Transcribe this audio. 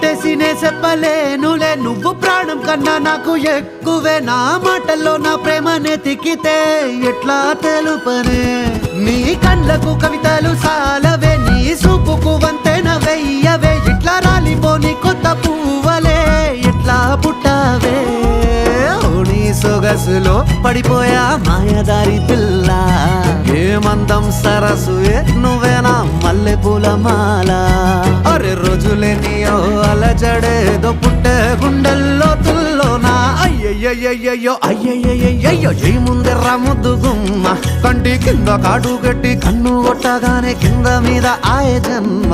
కొట్టేసి నే చెప్పలేనులే నువ్వు ప్రాణం కన్నా నాకు ఎక్కువే నా మాటల్లో నా ప్రేమనే తిక్కితే ఎట్లా తెలుపనే నీ కళ్ళకు కవితలు సాలవే నీ సూపుకు వంతెన వెయ్యవే ఇట్లా రాలిపోని కొత్త పువ్వలే ఎట్లా పుట్టావే నీ సొగసులో పడిపోయా మాయదారి పిల్ల ఏమందం సరసుయే నువ్వేనా మల్లె పూల మాల అరే రోజులేనియో అలజడేదో పుట్టే గుండెల్లో తుల్లోనా అయ్యయ్యయ్యో అయ్యయ్యయ్యో జై ముందెర్ర ముద్దు గుమ్మ కంటి కింద కాడు గట్టి కన్ను కొట్టగానే కింద మీద ఆయ జన్మ